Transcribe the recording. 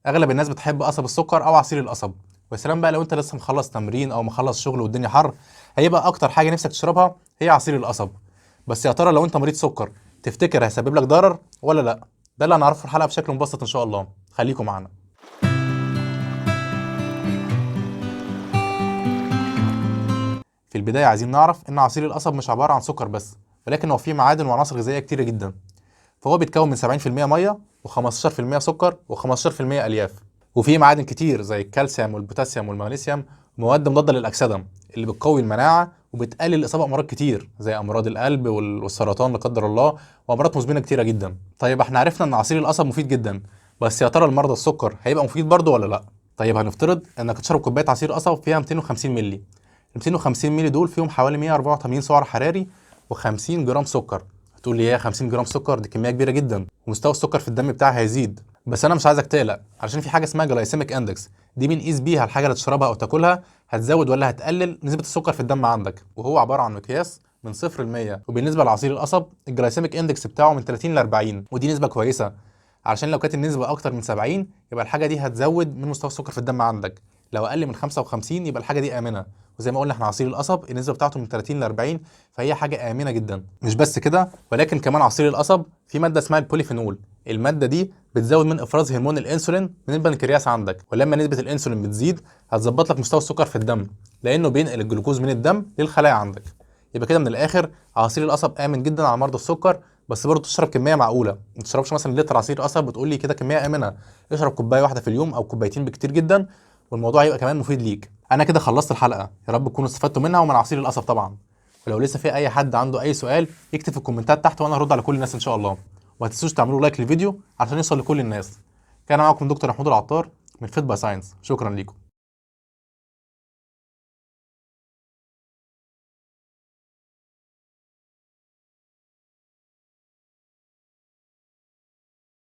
اغلب الناس بتحب قصب السكر او عصير القصب. ويا سلام بقى لو انت لسه مخلص تمرين او مخلص شغل والدنيا حر، هيبقى اكتر حاجه نفسك تشربها هي عصير القصب. بس يا ترى لو انت مريض سكر، تفتكر هيسبب لك ضرر ولا لا؟ ده اللي هنعرفه في الحلقه بشكل مبسط ان شاء الله. خليكم معانا. في البدايه عايزين نعرف ان عصير القصب مش عباره عن سكر بس، ولكن هو فيه معادن وعناصر غذائيه كتيره جدا. فهو بيتكون من 70% ميه و15% سكر و15% الياف. وفيه معادن كتير زي الكالسيوم والبوتاسيوم والمغنيسيوم، ومواد مضاده للاكسده اللي بتقوي المناعه وبتقلل الاصابه بامراض كتير زي امراض القلب والسرطان لا قدر الله، وامراض مزمنه كتيره جدا. طيب احنا عرفنا ان عصير القصب مفيد جدا، بس يا ترى المرضى السكر هيبقى مفيد برضه ولا لا؟ طيب هنفترض انك تشرب كوبايه عصير قصب فيها 250 مللي. ال 250 مللي دول فيهم حوالي 184 سعر حراري و50 جرام سكر. هتقول لي ايه 50 جرام سكر؟ دي كميه كبيره جدا، ومستوى السكر في الدم بتاعها هيزيد. بس انا مش عايزك تقلق، علشان في حاجه اسمها جلايسيميك اندكس. دي بنقيس بيها الحاجه اللي تشربها او تاكلها هتزود ولا هتقلل نسبه السكر في الدم عندك، وهو عباره عن مقياس من 0 ل 100. وبالنسبه لعصير القصب الجلايسيميك اندكس بتاعه من 30 ل 40، ودي نسبه كويسه، علشان لو كانت النسبه اكتر من 70 يبقى الحاجه دي هتزود من مستوى السكر في الدم عندك. لو اقل من 55 يبقى الحاجه دي امنه. وزي ما قلنا احنا عصير القصب النسبه بتاعته من 30 ل 40، فهي حاجه امنه جدا. مش بس كده، ولكن كمان عصير القصب في ماده اسمها البوليفينول. الماده دي بتزود من افراز هرمون الانسولين من البنكرياس عندك، ولما نسبه الانسولين بتزيد هتظبط لك مستوى السكر في الدم، لانه بينقل الجلوكوز من الدم للخلايا عندك. يبقى كده من الاخر عصير القصب امن جدا على مرضى السكر، بس برضه تشرب كميه معقوله. ما تشربش مثلا لتر عصير قصب وتقول لي كده كميه امنه. اشرب كوبايه واحده في اليوم او كوبايتين بكتير جدا، والموضوع هيبقى كمان مفيد ليك. انا كده خلصت الحلقه، يا رب تكونوا استفدتوا منها ومن عصير القصب طبعا. ولو لسه في اي حد عنده اي سؤال يكتب في الكومنتات تحت وانا هرد على كل الناس ان شاء الله. وما تنسوش تعملوا لايك للفيديو عشان يوصل لكل الناس. كان معاكم دكتور محمود العطار من فيت باي ساينس. شكرا ليكم.